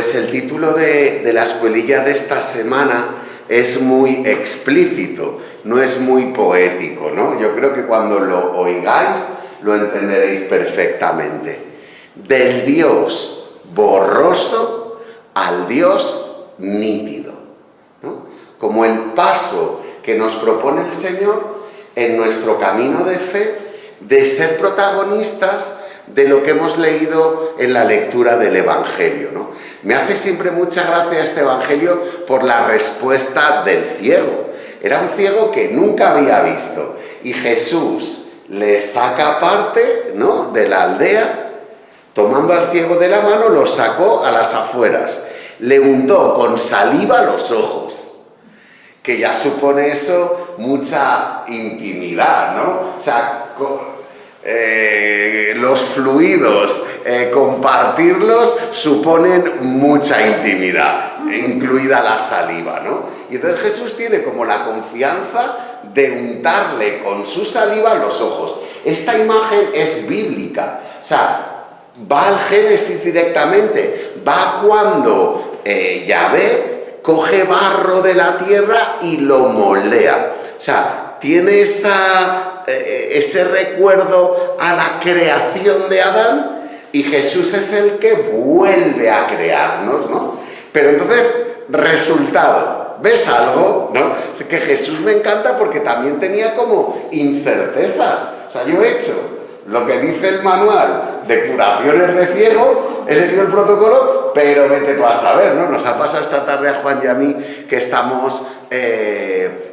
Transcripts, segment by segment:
Pues el título de la escuelilla de esta semana es muy explícito, no es muy poético, ¿no? Yo creo que cuando lo oigáis lo entenderéis perfectamente. Del Dios borroso al Dios nítido, ¿no? Como el paso que nos propone el Señor en nuestro camino de fe, de ser protagonistas de lo que hemos leído en la lectura del Evangelio, ¿no? Me hace siempre mucha gracia este Evangelio por la respuesta del ciego. Era un ciego que nunca había visto y Jesús le saca aparte, ¿no?, de la aldea, tomando al ciego de la mano, lo sacó a las afueras, le untó con saliva los ojos, que ya supone eso mucha intimidad, ¿no? O sea, los fluidos, compartirlos suponen mucha intimidad, incluida la saliva, ¿no? Y entonces Jesús tiene como la confianza de untarle con su saliva los ojos. Esta imagen es bíblica, o sea, va al Génesis directamente, va cuando Yahvé coge barro de la tierra y lo moldea, o sea, tiene ese recuerdo a la creación de Adán y Jesús es el que vuelve a crearnos, ¿no? Pero entonces, resultado, ¿ves algo? ¿No? Es que Jesús me encanta porque también tenía como incertezas. O sea, yo he hecho lo que dice el manual de curaciones de ciego, he seguido el protocolo, pero vete tú a saber, ¿no? Nos ha pasado esta tarde a Juan y a mí que estamos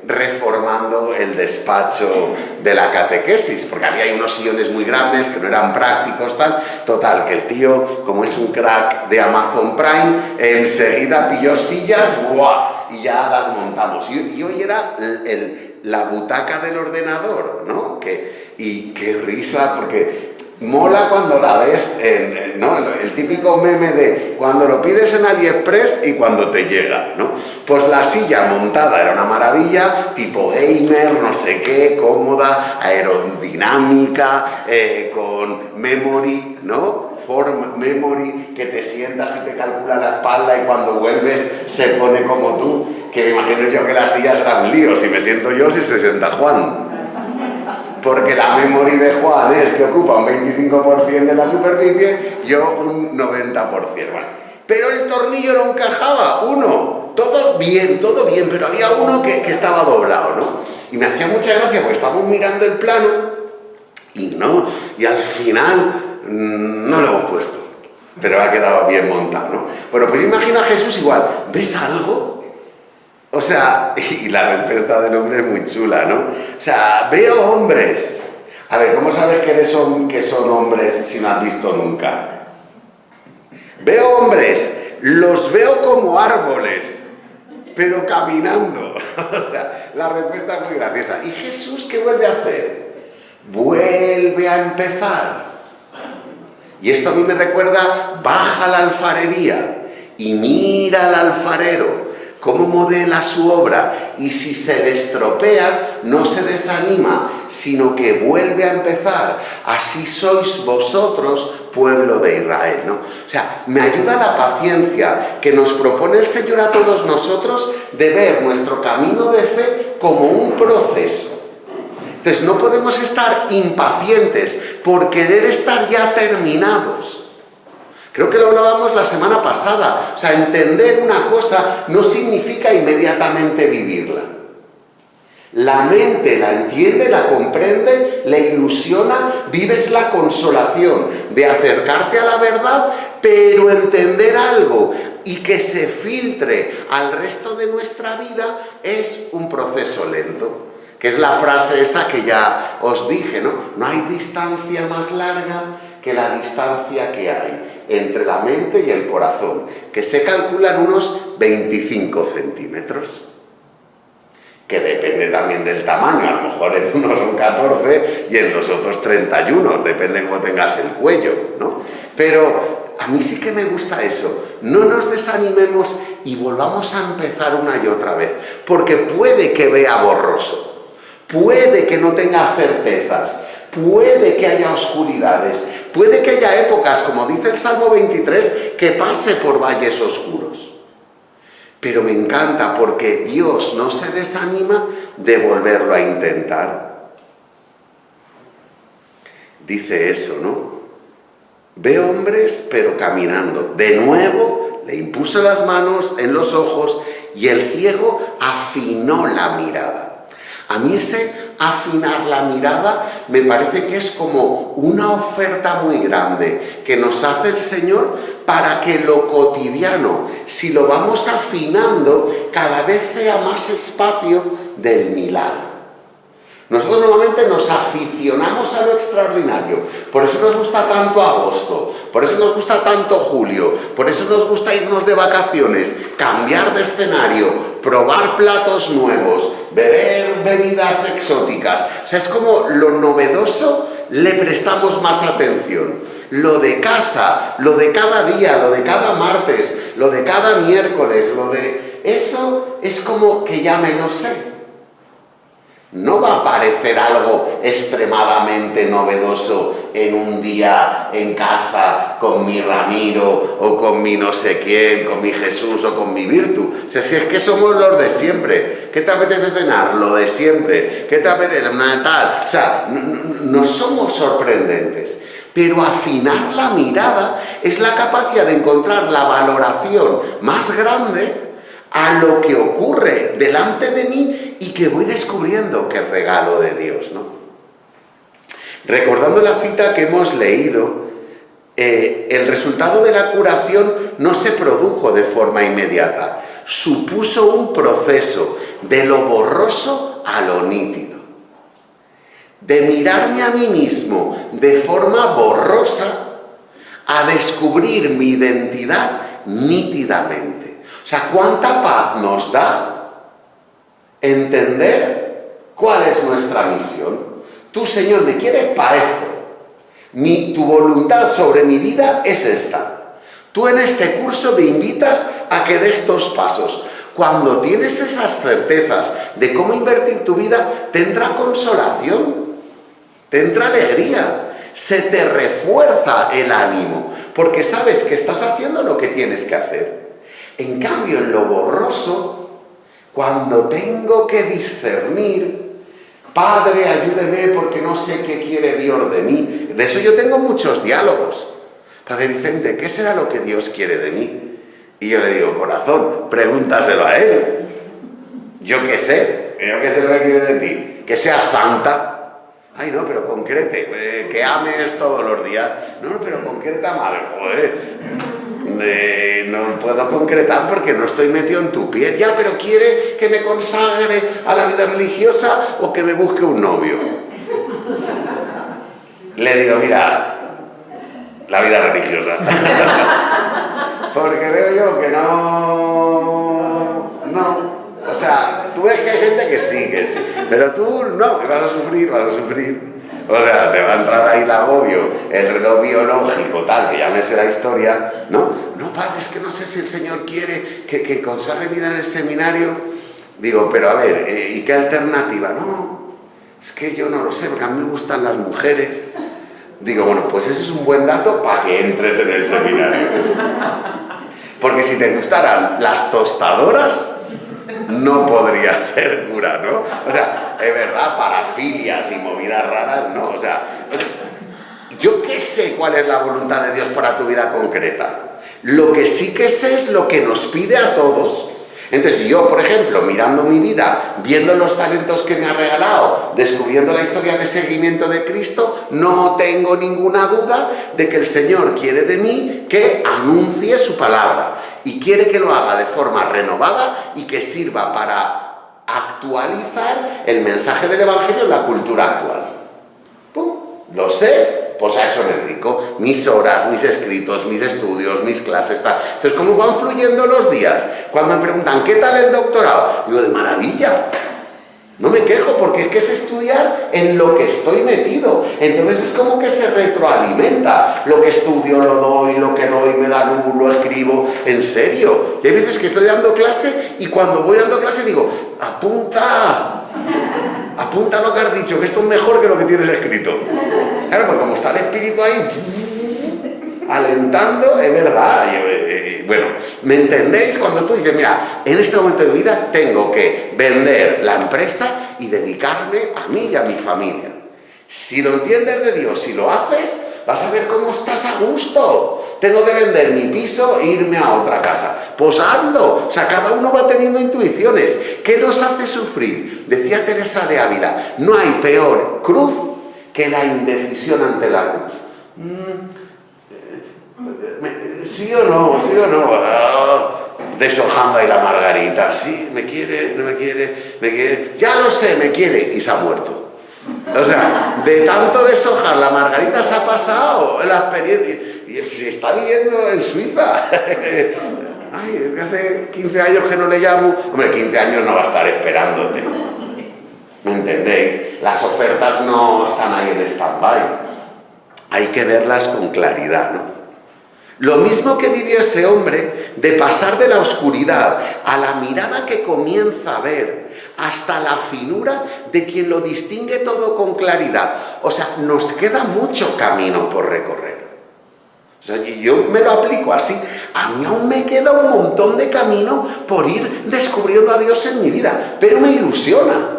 reformando el despacho de la catequesis, porque había unos sillones muy grandes que no eran prácticos, tal. Total, que el tío, como es un crack de Amazon Prime, enseguida pilló sillas, ¡buah!, y ya las montamos. Y hoy era la butaca del ordenador, ¿no? Y qué risa, porque mola cuando la ves, ¿no? El típico meme de cuando lo pides en AliExpress y cuando te llega, ¿no? Pues la silla montada era una maravilla, tipo gamer, no sé qué, cómoda, aerodinámica, con memory, ¿no? Form memory, que te sientas y te calcula la espalda y cuando vuelves se pone como tú, que me imagino yo que la silla será un lío, si me siento yo, si se sienta Juan. Porque la memory de Juan es que ocupa un 25% de la superficie, yo un 90%. Bueno, pero el tornillo no encajaba, uno. Todo bien, pero había uno que estaba doblado, ¿no? Y me hacía mucha gracia porque estábamos mirando el plano y al final no lo hemos puesto, pero ha quedado bien montado, ¿no? Bueno, pues imagina a Jesús igual, ¿ves algo? O sea, y la respuesta del hombre es muy chula, ¿no? O sea, veo hombres. A ver, ¿cómo sabes que son hombres si no has visto nunca? Veo hombres, los veo como árboles, pero caminando. O sea, la respuesta es muy graciosa. ¿Y Jesús qué vuelve a hacer? Vuelve a empezar. Y esto a mí me recuerda, baja a la alfarería y mira al alfarero cómo modela su obra, y si se le estropea, no se desanima, sino que vuelve a empezar. Así sois vosotros, pueblo de Israel, ¿no? O sea, me ayuda la paciencia que nos propone el Señor a todos nosotros de ver nuestro camino de fe como un proceso. Entonces, no podemos estar impacientes por querer estar ya terminados. Creo que lo hablábamos la semana pasada. O sea, entender una cosa no significa inmediatamente vivirla. La mente la entiende, la comprende, la ilusiona, vives la consolación de acercarte a la verdad, pero entender algo y que se filtre al resto de nuestra vida es un proceso lento. Que es la frase esa que ya os dije, ¿no? No hay distancia más larga que la distancia que hay entre la mente y el corazón, que se calculan unos 25 centímetros, que depende también del tamaño, a lo mejor en unos son 14 y en los otros 31, depende cómo tengas el cuello, ¿no? Pero a mí sí que me gusta eso, no nos desanimemos y volvamos a empezar una y otra vez, porque puede que vea borroso, puede que no tenga certezas, puede que haya oscuridades, Puede que haya épocas, como dice el Salmo 23, que pase por valles oscuros. Pero me encanta porque Dios no se desanima de volverlo a intentar. Dice eso, ¿no? Ve hombres, pero caminando. De nuevo, le impuso las manos en los ojos y el ciego afinó la mirada. A mí ese afinar la mirada me parece que es como una oferta muy grande que nos hace el Señor para que lo cotidiano, si lo vamos afinando, cada vez sea más espacio del milagro. Nosotros normalmente nos aficionamos a lo extraordinario, por eso nos gusta tanto agosto, por eso nos gusta tanto julio, por eso nos gusta irnos de vacaciones, cambiar de escenario, probar platos nuevos, beber bebidas exóticas. O sea, es como lo novedoso le prestamos más atención. Lo de casa, lo de cada día, lo de cada martes, lo de cada miércoles, lo de... Eso es como que ya me lo sé. No va a parecer algo extremadamente novedoso en un día en casa con mi Ramiro o con mi no sé quién, con mi Jesús o con mi Virtu. O sea, si es que somos los de siempre. ¿Qué te apetece cenar? Lo de siempre. ¿Qué te apetece? Tal. O sea, no somos sorprendentes. Pero afinar la mirada es la capacidad de encontrar la valoración más grande a lo que ocurre delante de mí y que voy descubriendo que es regalo de Dios, ¿no? Recordando la cita que hemos leído, el resultado de la curación no se produjo de forma inmediata, supuso un proceso de lo borroso a lo nítido, de mirarme a mí mismo de forma borrosa a descubrir mi identidad nítidamente. O sea, ¿cuánta paz nos da entender cuál es nuestra misión? Tú, Señor, me quieres para esto. Tu voluntad sobre mi vida es esta. Tú en este curso me invitas a que dé estos pasos. Cuando tienes esas certezas de cómo invertir tu vida, tendrá consolación, tendrá alegría, se te refuerza el ánimo, porque sabes que estás haciendo lo que tienes que hacer. En cambio, en lo borroso, cuando tengo que discernir, Padre, ayúdeme porque no sé qué quiere Dios de mí. De eso yo tengo muchos diálogos. Padre Vicente, ¿qué será lo que Dios quiere de mí? Y yo le digo, corazón, pregúntaselo a Él. Yo qué sé lo que quiere de ti. Que seas santa. Ay, no, pero concrete, que ames todos los días. No, pero concreta mal, joder. No puedo concretar porque no estoy metido en tu piel. Ya, pero quiere que me consagre a la vida religiosa o que me busque un novio. Le digo, mira, la vida religiosa. Porque veo yo que no. O sea, tú ves que hay gente que sí. Pero tú no, que vas a sufrir. O sea, te va a entrar ahí el agobio, el reloj biológico, tal, que llámese la historia, ¿no? No, padre, es que no sé si el Señor quiere que consagre vida en el seminario. Digo, pero a ver, ¿y qué alternativa? No, es que yo no lo sé, porque a mí me gustan las mujeres. Digo, bueno, pues eso es un buen dato para que entres en el seminario. Porque si te gustaran las tostadoras, no podría ser cura, ¿no? O sea, es verdad, parafilias y movidas raras, ¿no? O sea, yo qué sé cuál es la voluntad de Dios para tu vida concreta. Lo que sí que sé es lo que nos pide a todos. Entonces yo, por ejemplo, mirando mi vida, viendo los talentos que me ha regalado, descubriendo la historia de seguimiento de Cristo, no tengo ninguna duda de que el Señor quiere de mí que anuncie su palabra y quiere que lo haga de forma renovada y que sirva para actualizar el mensaje del Evangelio en la cultura actual. ¡Pum! Lo sé, pues a eso me dedico. Mis horas, mis escritos, mis estudios, mis clases, tal. Entonces, ¿cómo van fluyendo los días? Cuando me preguntan, ¿qué tal el doctorado? Digo, de maravilla. No me quejo porque es que es estudiar en lo que estoy metido. Entonces es como que se retroalimenta. Lo que estudio lo doy, lo que doy me da luz, lo escribo. En serio. Y hay veces que estoy dando clase y cuando voy dando clase digo, apunta lo que has dicho, que esto es mejor que lo que tienes escrito. Claro, porque como está el espíritu ahí, alentando, es verdad. Bueno, ¿me entendéis? Cuando tú dices, mira, en este momento de mi vida tengo que vender la empresa y dedicarme a mí y a mi familia. Si lo entiendes de Dios, si lo haces, vas a ver cómo estás a gusto. Tengo que vender mi piso e irme a otra casa. Pues hazlo. O sea, cada uno va teniendo intuiciones. ¿Qué nos hace sufrir? Decía Teresa de Ávila, no hay peor cruz que la indecisión ante la cruz. ¿Sí o no? ¿Sí o no? Deshojando ahí la margarita. Sí, me quiere, no me quiere, me quiere. Ya lo sé, me quiere. Y se ha muerto. O sea, de tanto deshojar la margarita se ha pasado la experiencia. Y se está viviendo en Suiza. Ay, es que hace 15 años que no le llamo. Hombre, 15 años no va a estar esperándote. ¿Me entendéis? Las ofertas no están ahí en stand-by. Hay que verlas con claridad, ¿no? Lo mismo que vivió ese hombre de pasar de la oscuridad a la mirada que comienza a ver, hasta la finura de quien lo distingue todo con claridad. O sea, nos queda mucho camino por recorrer. O sea, yo me lo aplico así. A mí aún me queda un montón de camino por ir descubriendo a Dios en mi vida, pero me ilusiona.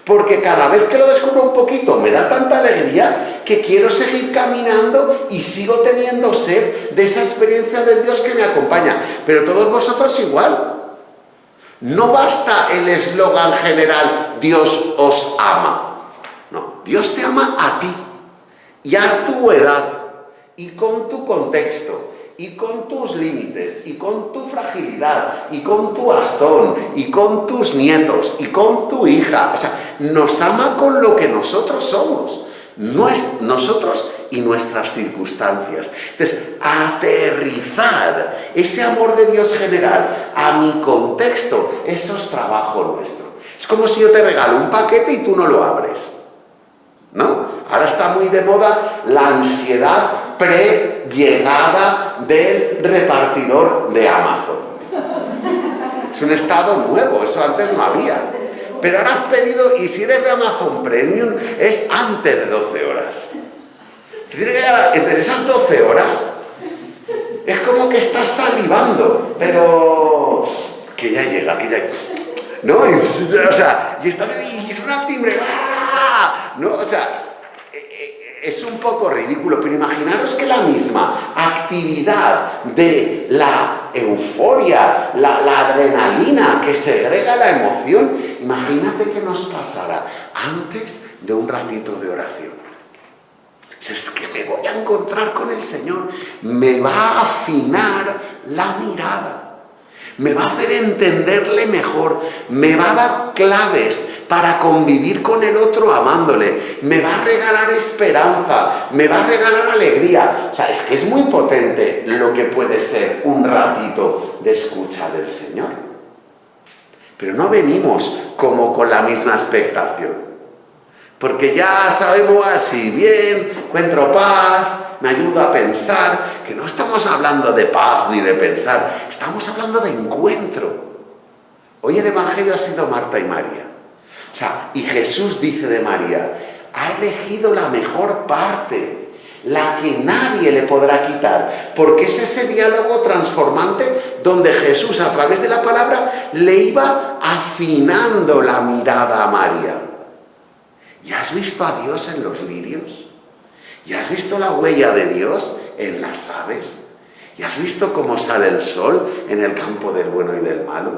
Porque cada vez que lo descubro un poquito me da tanta alegría que quiero seguir caminando y sigo teniendo sed de esa experiencia de Dios que me acompaña. Pero todos vosotros igual. No basta el eslogan general, Dios os ama. No, Dios te ama a ti y a tu edad y con tu contexto y con tus límites y con tu fragilidad y con tu bastón y con tus nietos y con tu hija. O sea, nos ama con lo que nosotros somos, nosotros y nuestras circunstancias. Entonces, aterrizar ese amor de Dios general a mi contexto, eso es trabajo nuestro. Es como si yo te regalo un paquete y tú no lo abres, ¿no? Ahora está muy de moda la ansiedad pre-llegada del repartidor de Amazon. Es un estado nuevo, eso antes no había. Pero ahora has pedido, y si eres de Amazon Premium, es antes de 12 horas. Entre esas 12 horas, es como que estás salivando, pero que ya llega, que ya... ¿No? O sea, y estás y suena el timbre, ¡ah! ¿No? O sea, es un poco ridículo, pero imaginaros que la misma actividad de la euforia, la adrenalina que segrega la emoción, imagínate que nos pasara antes de un ratito de oración. Es que me voy a encontrar con el Señor, me va a afinar la mirada. Me va a hacer entenderle mejor, me va a dar claves para convivir con el otro amándole, me va a regalar esperanza, me va a regalar alegría. O sea, es que es muy potente lo que puede ser un ratito de escucha del Señor. Pero no venimos como con la misma expectación, porque ya sabemos así, bien, encuentro paz, me ayuda a pensar, que no estamos hablando de paz ni de pensar, estamos hablando de encuentro. Hoy el Evangelio ha sido Marta y María. O sea, y Jesús dice de María, ha elegido la mejor parte, la que nadie le podrá quitar, porque es ese diálogo transformante donde Jesús, a través de la palabra, le iba afinando la mirada a María. ¿Ya has visto a Dios en los lirios? ¿Ya has visto la huella de Dios en las aves? ¿Ya has visto cómo sale el sol en el campo del bueno y del malo?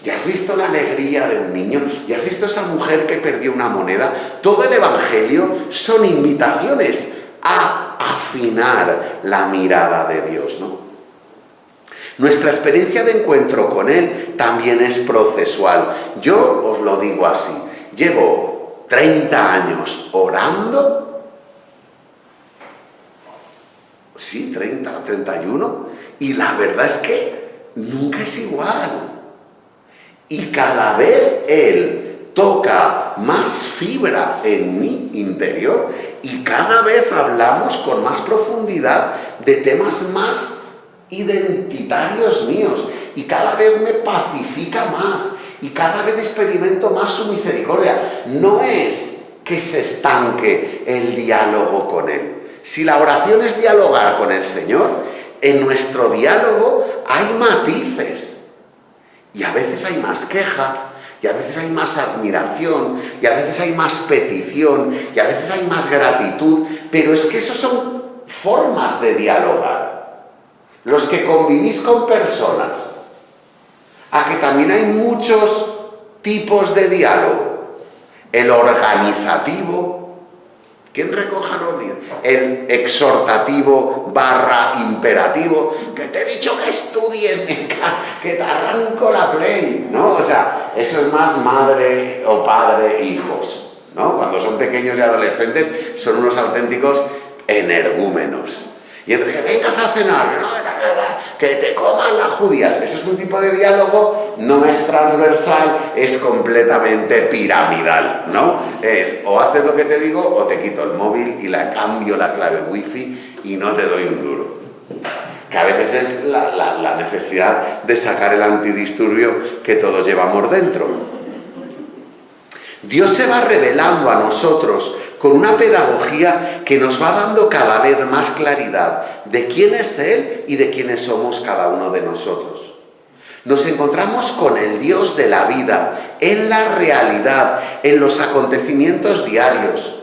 ¿Ya has visto la alegría de un niño? ¿Ya has visto esa mujer que perdió una moneda? Todo el Evangelio son invitaciones a afinar la mirada de Dios, ¿no? Nuestra experiencia de encuentro con Él también es procesual. Yo os lo digo así, llevo 30 años orando. Sí, 30, 31, y la verdad es que nunca es igual. Y cada vez Él toca más fibra en mi interior y cada vez hablamos con más profundidad de temas más identitarios míos y cada vez me pacifica más y cada vez experimento más su misericordia. No es que se estanque el diálogo con Él, si la oración es dialogar con el Señor, en nuestro diálogo hay matices. Y a veces hay más queja, y a veces hay más admiración, y a veces hay más petición, y a veces hay más gratitud, pero es que eso son formas de dialogar. Los que convivís con personas, a que también hay muchos tipos de diálogo. El organizativo, ¿quién recoja los días? El exhortativo / imperativo, que te he dicho que estudies, que te arranco la play, ¿no? O sea, eso es más madre o padre, hijos, ¿no? Cuando son pequeños y adolescentes son unos auténticos energúmenos. Y entonces, que vengas a cenar, que te coman las judías. Eso es un tipo de diálogo, no es transversal, es completamente piramidal, ¿no? Es o haces lo que te digo o te quito el móvil y cambio la clave wifi y no te doy un duro. Que a veces es la necesidad de sacar el antidisturbio que todos llevamos dentro. Dios se va revelando a nosotros con una pedagogía que nos va dando cada vez más claridad de quién es Él y de quiénes somos cada uno de nosotros. Nos encontramos con el Dios de la vida, en la realidad, en los acontecimientos diarios.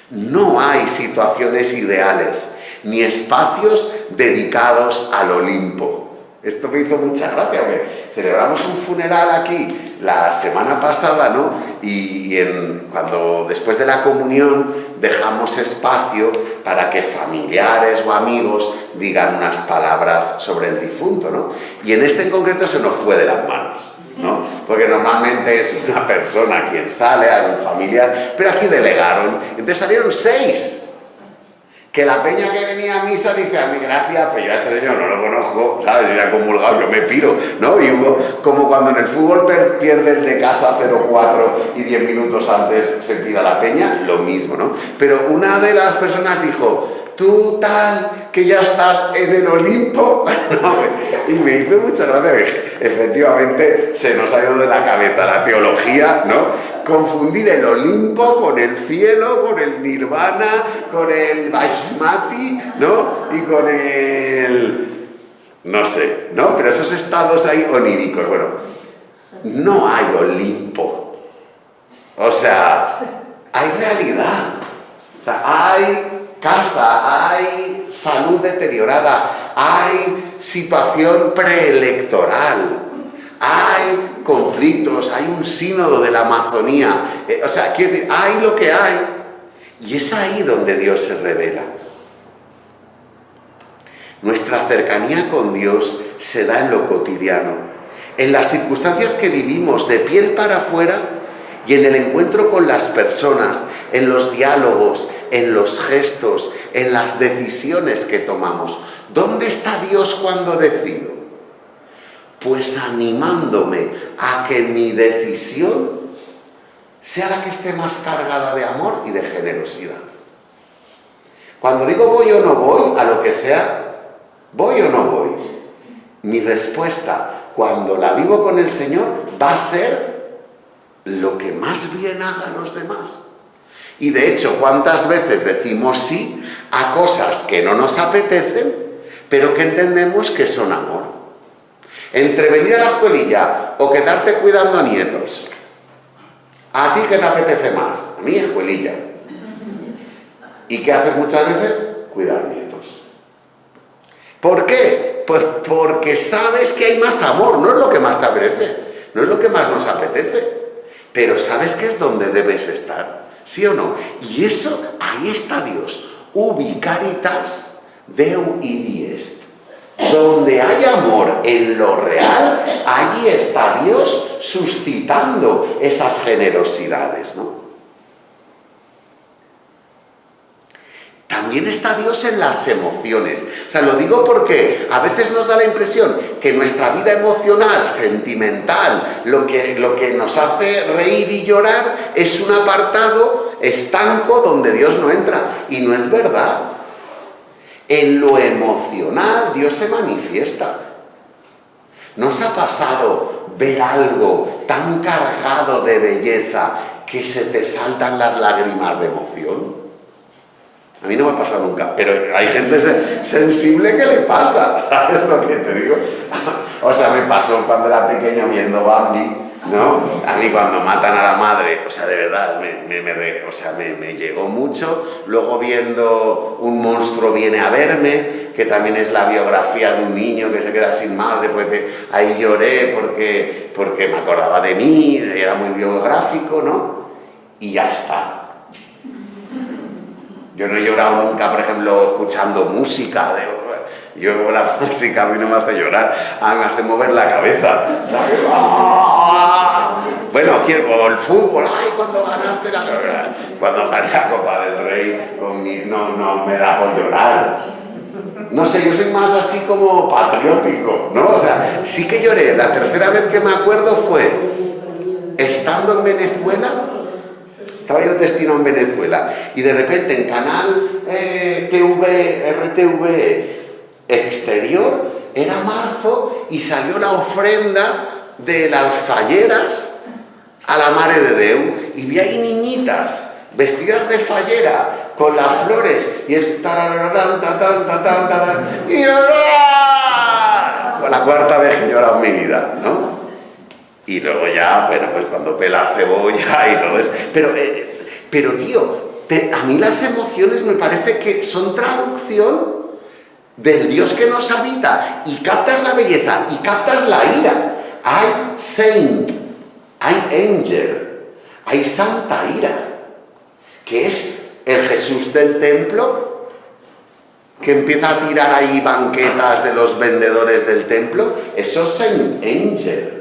No hay situaciones ideales, ni espacios dedicados al Olimpo. Esto me hizo mucha gracia, porque celebramos un funeral aquí la semana pasada, ¿no? Y cuando después de la comunión dejamos espacio para que familiares o amigos digan unas palabras sobre el difunto, ¿no? Y en este en concreto se nos fue de las manos, ¿no? Porque normalmente es una persona quien sale, algún familiar, pero aquí delegaron. Entonces salieron 6. Que la peña que venía a misa dice, a mí gracias, pero yo a este señor no lo conozco, ¿sabes? Yo ya he comulgado, yo me piro, ¿no? Y hubo, como cuando en el fútbol pierde el de casa 0-4 y 10 minutos antes se tira la peña, lo mismo, ¿no? Pero una de las personas dijo, tú tal, que ya estás en el Olimpo, y me hizo mucha gracia, que efectivamente se nos ha ido de la cabeza la teología, ¿no? Confundir el Olimpo con el cielo, con el Nirvana, con el Vaishmati, ¿no? Y con el... no sé, ¿no? Pero esos estados ahí oníricos, bueno, no hay Olimpo. O sea, hay realidad. O sea, hay casa, hay salud deteriorada, hay situación preelectoral, hay conflictos, hay un sínodo de la Amazonía, o sea, quiero decir, hay lo que hay, y es ahí donde Dios se revela. Nuestra cercanía con Dios se da en lo cotidiano, en las circunstancias que vivimos de piel para afuera y en el encuentro con las personas, en los diálogos, en los gestos, en las decisiones que tomamos. ¿Dónde está Dios cuando decido? Pues animándome a que mi decisión sea la que esté más cargada de amor y de generosidad. Cuando digo voy o no voy, a lo que sea, voy o no voy, mi respuesta cuando la vivo con el Señor va a ser lo que más bien haga a los demás. Y de hecho, ¿cuántas veces decimos sí a cosas que no nos apetecen, pero que entendemos que son amor? Entre venir a la escuelilla o quedarte cuidando nietos, ¿a ti qué te apetece más? A mí, escuelilla. ¿Y qué haces muchas veces? Cuidar nietos. ¿Por qué? Pues porque sabes que hay más amor, no es lo que más te apetece, no es lo que más nos apetece, pero sabes que es donde debes estar, ¿sí o no? Y eso, ahí está Dios, ubi caritas Deo ibi est. Donde hay amor en lo real, allí está Dios suscitando esas generosidades, ¿no? También está Dios en las emociones. O sea, lo digo porque a veces nos da la impresión que nuestra vida emocional, sentimental, lo que nos hace reír y llorar, es un apartado estanco donde Dios no entra. Y no es verdad. En lo emocional Dios se manifiesta. ¿No os ha pasado ver algo tan cargado de belleza que se te saltan las lágrimas de emoción? A mí no me ha pasado nunca, pero hay gente sensible que le pasa, ¿sabes lo que te digo? O sea, me pasó cuando era pequeño viendo Bambi, ¿no? A mí cuando matan a la madre, o sea, de verdad, me llegó mucho. Luego viendo Un monstruo viene a verme, que también es la biografía de un niño que se queda sin madre, porque ahí lloré porque me acordaba de mí, era muy biográfico, ¿no? Y ya está. Yo no he llorado nunca, por ejemplo, escuchando música. Yo la música a mí no me hace llorar, a mí me hace mover la cabeza, ¿sabes? Bueno, o el fútbol, ¡ay, cuando ganaste cuando gané la Copa del Rey, no me da por llorar. No sé, yo soy más así como patriótico, ¿no? O sea, sí que lloré. La tercera vez que me acuerdo fue estando en Venezuela. Estaba yo destino en Venezuela y de repente en canal RTV exterior era marzo y salió la ofrenda de las falleras a la Mare de Déu y vi ahí niñitas vestidas de fallera con las flores y es tarararán, tatán, tatán, tatán, y la cuarta vez que he llorado en mi vida, ¿no? Y luego ya, bueno, pues cuando pela cebolla y todo eso. Pero tío, a mí las emociones me parece que son traducción del Dios que nos habita. Y captas la belleza, y captas la ira. Hay saint, hay angel, hay santa ira, que es el Jesús del templo, que empieza a tirar ahí banquetas de los vendedores del templo. Eso es saint angel.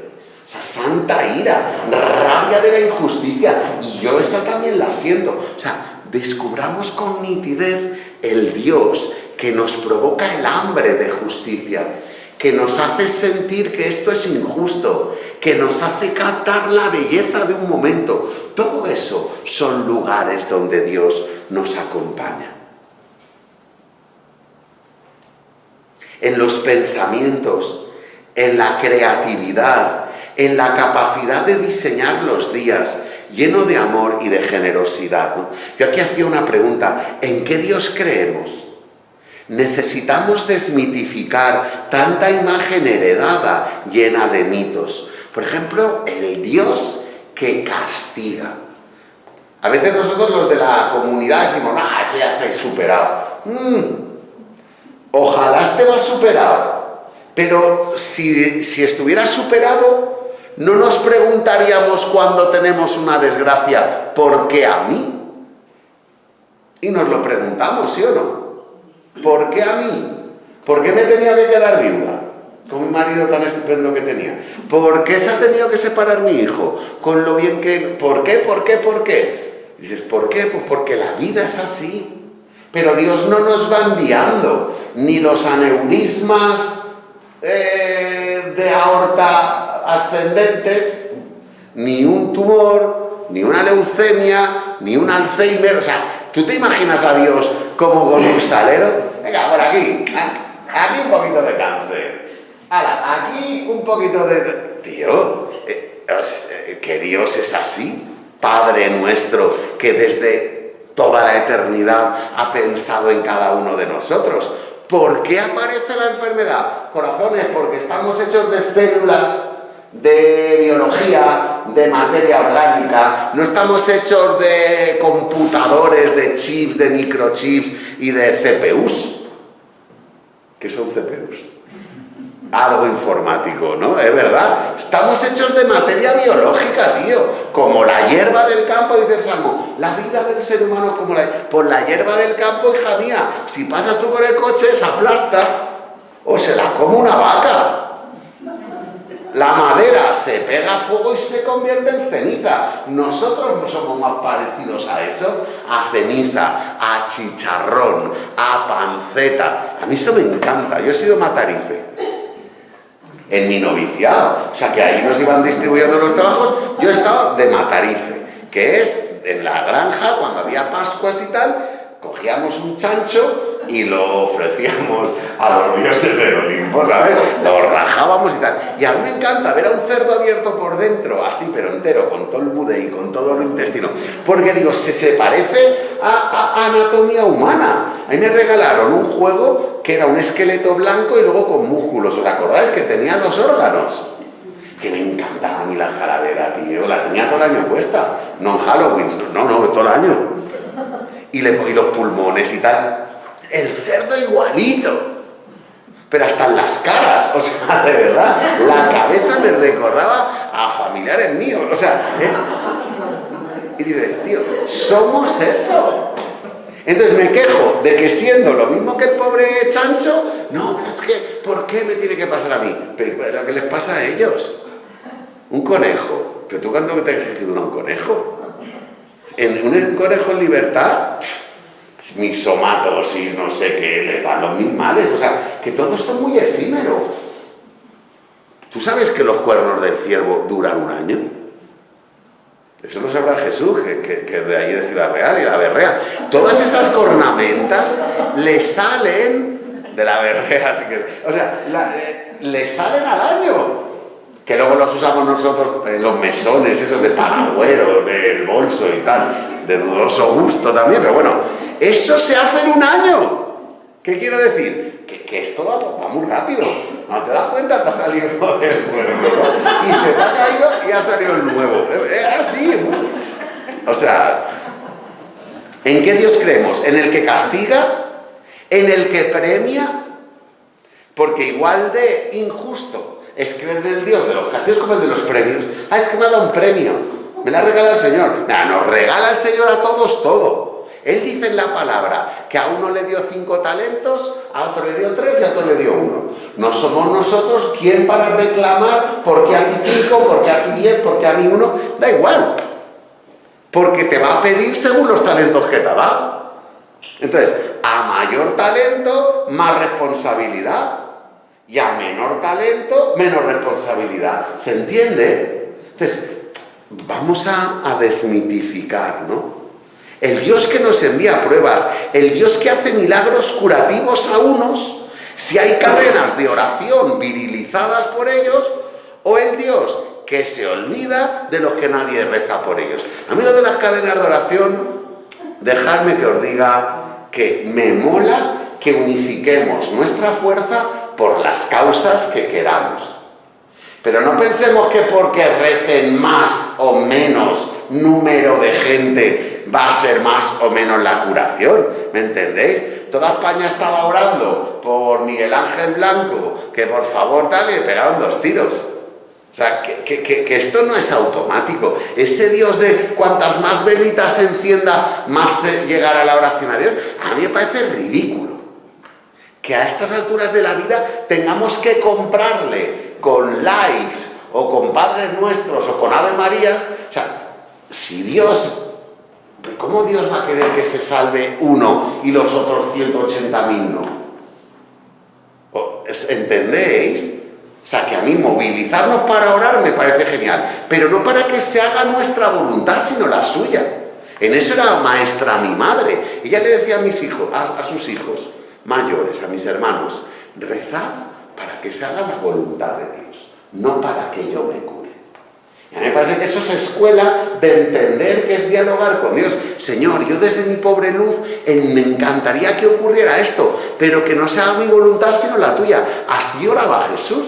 O sea, santa ira, rabia de la injusticia. Y yo esa también la siento. O sea, descubramos con nitidez el Dios que nos provoca el hambre de justicia, que nos hace sentir que esto es injusto, que nos hace captar la belleza de un momento. Todo eso son lugares donde Dios nos acompaña. En los pensamientos, en la creatividad, en la capacidad de diseñar los días, lleno de amor y de generosidad, ¿no? Yo aquí hacía una pregunta: ¿en qué Dios creemos? Necesitamos desmitificar tanta imagen heredada llena de mitos. Por ejemplo, el Dios que castiga. A veces nosotros los de la comunidad decimos: eso ya estáis superado. Ojalá estemos superado. Pero si estuviera superado, no nos preguntaríamos cuando tenemos una desgracia, ¿por qué a mí? Y nos lo preguntamos, ¿sí o no? ¿Por qué a mí? ¿Por qué me tenía que quedar viuda con un marido tan estupendo que tenía? ¿Por qué se ha tenido que separar mi hijo? Con lo bien que... ¿Por qué? ¿Por qué? ¿Por qué? Y dices, ¿por qué? Pues porque la vida es así. Pero Dios no nos va enviando ni los aneurismas de aorta ascendentes, ni un tumor, ni una leucemia, ni un Alzheimer. O sea, ¿tú te imaginas a Dios como con un salero? Venga, por aquí un poquito de cáncer, aquí un poquito de... Tío, que Dios es así, Padre nuestro, que desde toda la eternidad ha pensado en cada uno de nosotros. ¿Por qué aparece la enfermedad? Corazones, porque estamos hechos de células, de biología, de materia orgánica. No estamos hechos de computadores, de chips, de microchips y de CPUs. ¿Qué son CPUs? Algo informático, ¿no? Es verdad. Estamos hechos de materia biológica, tío. Como la hierba del campo, dice el Salmo. La vida del ser humano es como por la hierba del campo, hija mía. Si pasas tú con el coche, se aplasta o se la come una vaca. La madera se pega a fuego y se convierte en ceniza. Nosotros no somos más parecidos a eso, a ceniza, a chicharrón, a panceta. A mí eso me encanta. Yo he sido matarife en mi noviciado, o sea que ahí nos iban distribuyendo los trabajos. Yo he estado de matarife, que es en la granja, cuando había Pascuas y tal, cogíamos un chancho y lo ofrecíamos a los dioses del Olimpo, ¿sabes? Lo rajábamos y tal. Y a mí me encanta ver a un cerdo abierto por dentro, así, pero entero, con todo el bude y con todo lo intestino. Porque digo, se parece a anatomía humana. A mí me regalaron un juego que era un esqueleto blanco y luego con músculos. ¿Os acordáis? Que tenía los órganos. Que me encantaba a mí la calavera, tío. La tenía todo el año puesta. No en Halloween, no, todo el año. Y los pulmones y tal. El cerdo igualito. Pero hasta en las caras. O sea, de verdad. La cabeza me recordaba a familiares míos. O sea, Y dices, tío, somos eso. Entonces me quejo de que siendo lo mismo que el pobre chancho, no, pero es que, ¿por qué me tiene que pasar a mí? Pero lo que les pasa a ellos. Un conejo. ¿Pero tú cuándo te crees que dura un conejo? Un conejo en libertad, mixomatosis, no sé qué, les dan los mil males. O sea, que todo esto es muy efímero. ¿Tú sabes que los cuernos del ciervo duran un año? Eso lo sabrá Jesús, que es de ahí de Ciudad Real y de la Berrea. Todas esas cornamentas le salen de la Berrea, así que, o sea, le salen al año. Que luego los usamos nosotros en los mesones, esos de paragüeros, del bolso y tal, de dudoso gusto también, pero bueno, eso se hace en un año. ¿Qué quiero decir? Que esto va muy rápido. No te das cuenta, te ha salido el nuevo, ¿no? Y se te ha caído y ha salido el nuevo. Es así. O sea, ¿en qué Dios creemos? ¿En el que castiga? ¿En el que premia? Porque igual de injusto es creer en el Dios de los castigos como el de los premios. Ah, es que me ha dado un premio. Me la regala el Señor. No, nos regala el Señor a todos todo. Él dice en la palabra que a uno le dio 5 talentos, a otro le dio 3 y a otro le dio 1. No somos nosotros quien para reclamar por qué a ti 5, por qué a ti 10, por qué a mí 1. Da igual. Porque te va a pedir según los talentos que te da. Entonces, a mayor talento, más responsabilidad. Y a menor talento, menos responsabilidad. ¿Se entiende? Entonces, vamos a desmitificar, ¿no? El Dios que nos envía pruebas, el Dios que hace milagros curativos a unos, si hay cadenas de oración virilizadas por ellos, o el Dios que se olvida de los que nadie reza por ellos. A mí lo de las cadenas de oración, dejadme que os diga que me mola que unifiquemos nuestra fuerza por las causas que queramos. Pero no pensemos que porque recen más o menos número de gente va a ser más o menos la curación, ¿me entendéis? Toda España estaba orando por Miguel Ángel Blanco, que por favor tal, y le pegaron 2 tiros. O sea, que esto no es automático. Ese Dios de cuantas más velitas encienda, más llegará la oración a Dios, a mí me parece ridículo. Que a estas alturas de la vida tengamos que comprarle con likes o con Padres Nuestros o con Ave Marías. O sea, si Dios, ¿cómo Dios va a querer que se salve uno y los otros 180.000 no? ¿Entendéis? O sea, que a mí movilizarnos para orar me parece genial, pero no para que se haga nuestra voluntad, sino la suya. En eso era maestra mi madre. Ella le decía a mis hijos, a sus hijos mayores, a mis hermanos, rezad para que se haga la voluntad de Dios, no para que yo me cure. Y a mí me parece que eso es escuela de entender que es dialogar con Dios. Señor, yo desde mi pobre luz me encantaría que ocurriera esto, pero que no sea mi voluntad sino la tuya. Así oraba Jesús,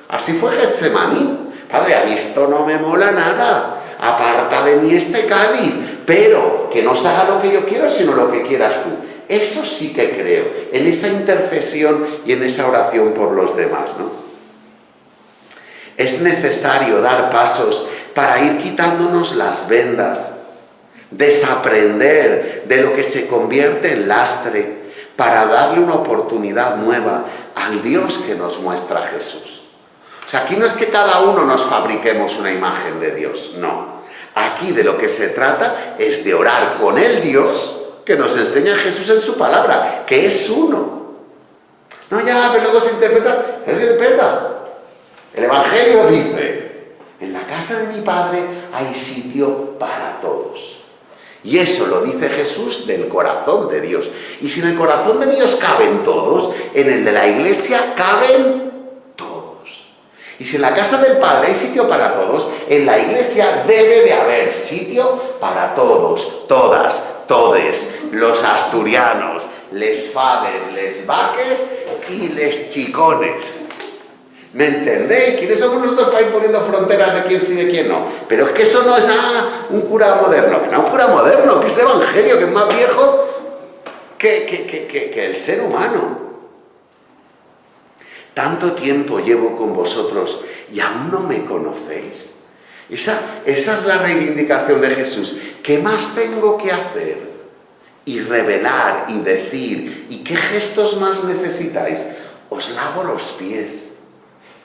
así fue Getsemaní. Padre, a mí esto no me mola nada, aparta de mí este cáliz, pero que no se haga lo que yo quiero sino lo que quieras tú. Eso sí que creo, en esa intercesión y en esa oración por los demás, ¿no? Es necesario dar pasos para ir quitándonos las vendas, desaprender de lo que se convierte en lastre, para darle una oportunidad nueva al Dios que nos muestra Jesús. O sea, aquí no es que cada uno nos fabriquemos una imagen de Dios, no. Aquí de lo que se trata es de orar con el Dios que nos enseña Jesús en su palabra, que es uno. No, ya, pero luego se interpreta. El Evangelio dice, en la casa de mi Padre hay sitio para todos. Y eso lo dice Jesús del corazón de Dios. Y si en el corazón de Dios caben todos, en el de la iglesia caben todos. Y si en la casa del Padre hay sitio para todos, en la iglesia debe de haber sitio para todos, todas, todes, los asturianos, les fades, les vaques y les chicones. ¿Me entendéis? ¿Quiénes somos nosotros para ir poniendo fronteras de quién sí y de quién no? Pero es que eso no es un cura moderno, que no es un cura moderno, que es evangelio, que es más viejo que el ser humano. Tanto tiempo llevo con vosotros y aún no me conocéis. Esa es la reivindicación de Jesús. ¿Qué más tengo que hacer? Y revelar y decir. ¿Y qué gestos más necesitáis? Os lavo los pies.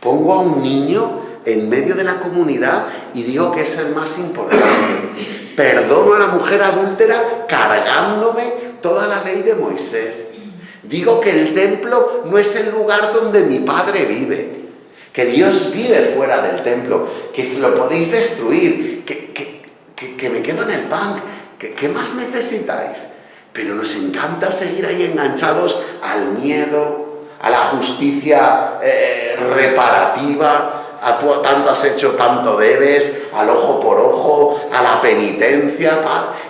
Pongo a un niño en medio de la comunidad y digo que es el más importante. Perdono a la mujer adúltera cargándome toda la ley de Moisés. Digo que el templo no es el lugar donde mi Padre vive, que Dios vive fuera del templo, que si lo podéis destruir, que me quedo en el bank, ¿qué más necesitáis? Pero nos encanta seguir ahí enganchados al miedo, a la justicia reparativa, a tú tanto has hecho, tanto debes, al ojo por ojo, a la penitencia.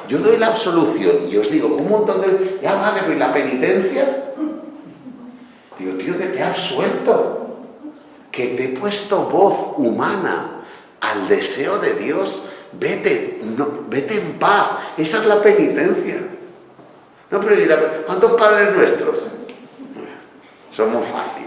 Yo doy la absolución y os digo, un montón de... Ya, madre, pero ¿y la penitencia? Digo, tío, que te he absuelto, que te he puesto voz humana al deseo de Dios. Vete en paz. Esa es la penitencia. No, pero ¿cuántos padres nuestros? Son muy fácil,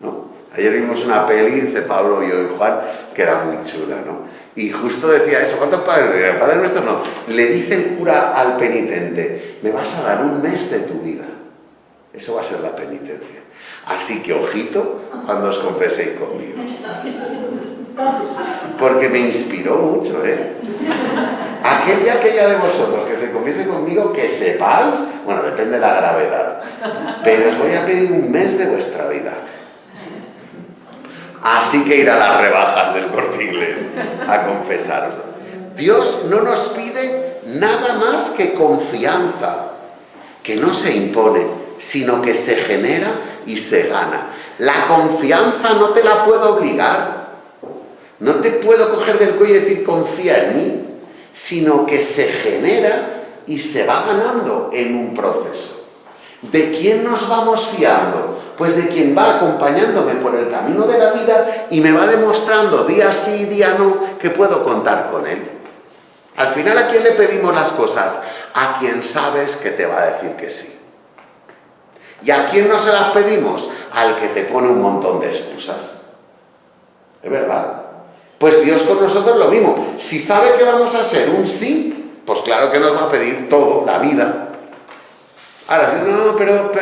¿no? Ayer vimos una peli de Pablo, yo y Juan, que era muy chula, ¿no? Y justo decía eso, ¿cuántos padres? El Padre Nuestro no. Le dice el cura al penitente, me vas a dar un mes de tu vida. Eso va a ser la penitencia. Así que ojito cuando os confeséis conmigo. Porque me inspiró mucho, ¿eh? Aquel y aquella de vosotros que se confiese conmigo, que sepáis, bueno, depende de la gravedad, pero os voy a pedir un mes de vuestra vida. Así que ir a las rebajas del Corte Inglés a confesaros. Dios no nos pide nada más que confianza, que no se impone, sino que se genera y se gana. La confianza no te la puedo obligar. No te puedo coger del cuello y decir confía en mí, sino que se genera y se va ganando en un proceso. ¿De quién nos vamos fiando? Pues de quien va acompañándome por el camino de la vida y me va demostrando día sí, día no, que puedo contar con él. Al final, ¿a quién le pedimos las cosas? A quien sabes que te va a decir que sí. ¿Y a quién no se las pedimos? Al que te pone un montón de excusas. ¿Es verdad? Pues Dios con nosotros lo mismo. Si sabe que vamos a ser un sí, pues claro que nos va a pedir todo, la vida. Ahora, si no, pero,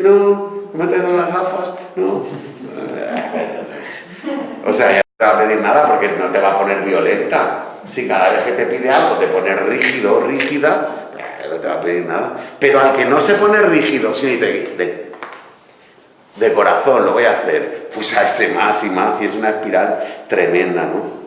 no, me he traído las gafas, no. O sea, ya no te va a pedir nada porque no te va a poner violenta. Si cada vez que te pide algo te pones rígido o rígida, no te va a pedir nada. Pero al que no se pone rígido, si dice de corazón lo voy a hacer, pues a ese más y más, y es una espiral tremenda, ¿no?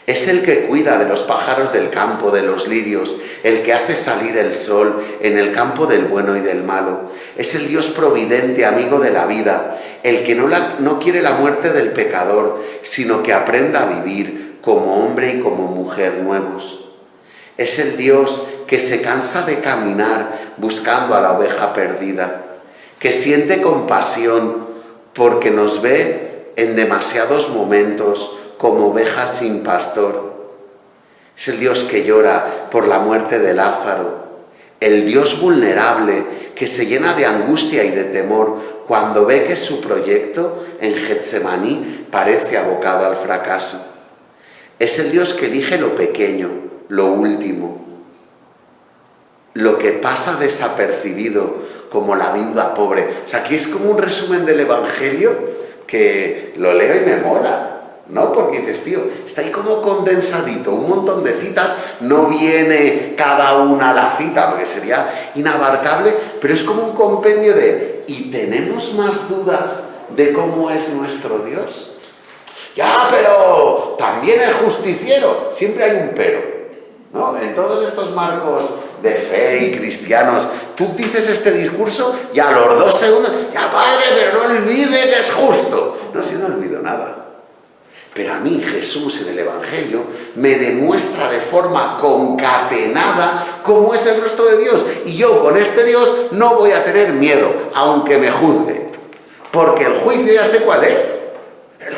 Es el que cuida de los pájaros del campo, de los lirios, el que hace salir el sol en el campo del bueno y del malo. Es el Dios providente, amigo de la vida, el que no quiere la muerte del pecador, sino que aprenda a vivir como hombre y como mujer nuevos. Es el Dios que se cansa de caminar buscando a la oveja perdida, que siente compasión porque nos ve en demasiados momentos como ovejas sin pastor. Es el Dios que llora por la muerte de Lázaro, el Dios vulnerable que se llena de angustia y de temor cuando ve que su proyecto en Getsemaní parece abocado al fracaso. Es el Dios que elige lo pequeño, lo último, lo que pasa desapercibido, como la viuda pobre. O sea, aquí es como un resumen del Evangelio que lo leo y me mola, ¿no? Porque dices, tío, está ahí como condensadito, un montón de citas, no viene cada una a la cita, porque sería inabarcable, pero es como un compendio de, ¿y tenemos más dudas de cómo es nuestro Dios? Ya, pero o también el justiciero. Siempre hay un pero, ¿no? En todos estos marcos de fe y cristianos, tú dices este discurso y a los 2 segundos, ya padre, pero no olvide que es justo. No, si no olvido nada. Pero a mí Jesús en el Evangelio me demuestra de forma concatenada cómo es el rostro de Dios. Y yo con este Dios no voy a tener miedo, aunque me juzgue. Porque el juicio ya sé cuál es. El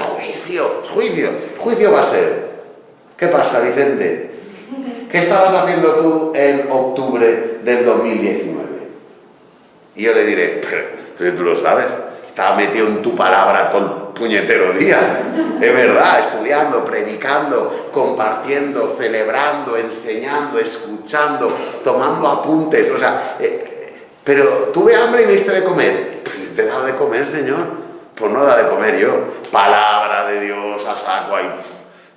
juicio va a ser. ¿Qué pasa, Vicente? ¿Qué estabas haciendo tú en octubre del 2019? Y yo le diré, pero tú lo sabes, estaba metido en tu palabra todo el puñetero día. Es verdad, estudiando, predicando, compartiendo, celebrando, enseñando, escuchando, tomando apuntes. O sea, pero tuve hambre y me diste de comer. Pues te he dado de comer, Señor. Pues no da de comer yo. Palabra de Dios a saco ahí.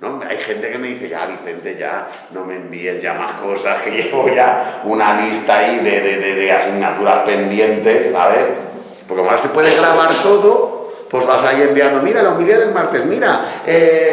¿No? Hay gente que me dice, ya Vicente, ya no me envíes ya más cosas, que llevo ya una lista ahí de asignaturas pendientes, ¿sabes? Porque como ahora se puede grabar todo, pues vas ahí enviando, mira la homilía del martes, mira,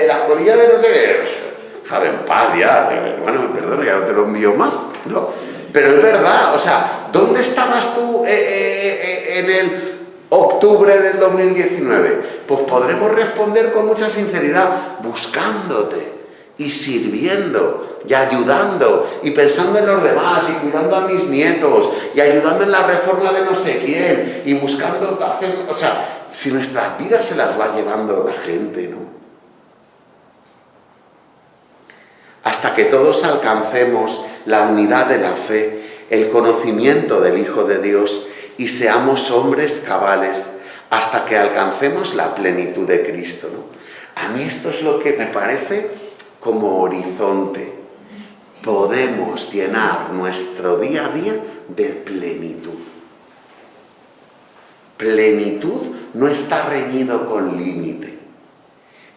la colilla de no sé qué, sabe, en paz ya, bueno, perdón, ya no te lo envío más, ¿no? Pero es verdad, o sea, ¿dónde estabas tú en el octubre del 2019? Pues podremos responder con mucha sinceridad, buscándote y sirviendo y ayudando y pensando en los demás y cuidando a mis nietos y ayudando en la reforma de no sé quién y buscando hacer, o sea, si nuestras vidas se las va llevando la gente, ¿no? Hasta que todos alcancemos la unidad de la fe, el conocimiento del Hijo de Dios y seamos hombres cabales hasta que alcancemos la plenitud de Cristo, ¿no? A mí esto es lo que me parece como horizonte. Podemos llenar nuestro día a día de plenitud. Plenitud no está reñido con límite.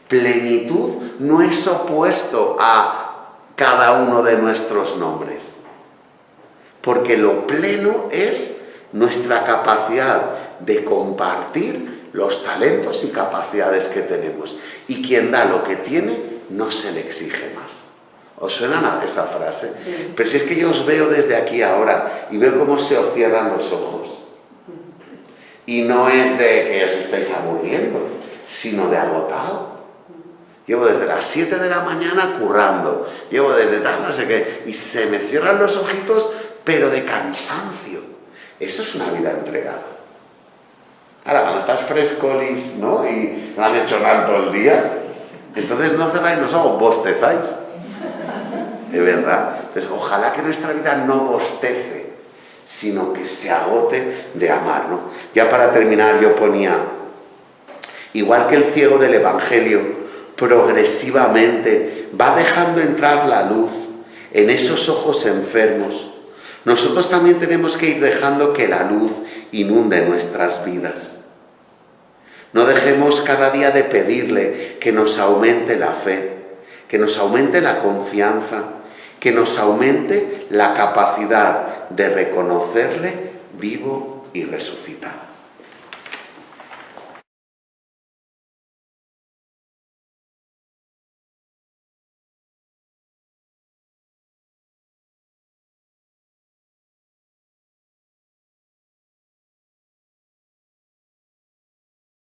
Plenitud no es opuesto a cada uno de nuestros nombres. Porque lo pleno es nuestra capacidad de compartir los talentos y capacidades que tenemos. Y quien da lo que tiene, no se le exige más. ¿Os suena esa frase? Sí. Pero si es que yo os veo desde aquí ahora y veo cómo se os cierran los ojos. Y no es de que os estáis aburriendo, sino de agotado. Llevo desde las 7 de la mañana currando. Llevo desde tal, no sé qué. Y se me cierran los ojitos, pero de cansancio. Eso es una vida entregada. Ahora, cuando estás frescolis, ¿no? Y no has hecho nada todo el día, entonces no cerráis los ojos, bostezáis. Es verdad. Entonces, ojalá que nuestra vida no bostece, sino que se agote de amar, ¿no? Ya para terminar, yo ponía, igual que el ciego del Evangelio, progresivamente va dejando entrar la luz en esos ojos enfermos, nosotros también tenemos que ir dejando que la luz inunde nuestras vidas. No dejemos cada día de pedirle que nos aumente la fe, que nos aumente la confianza, que nos aumente la capacidad de reconocerle vivo y resucitado.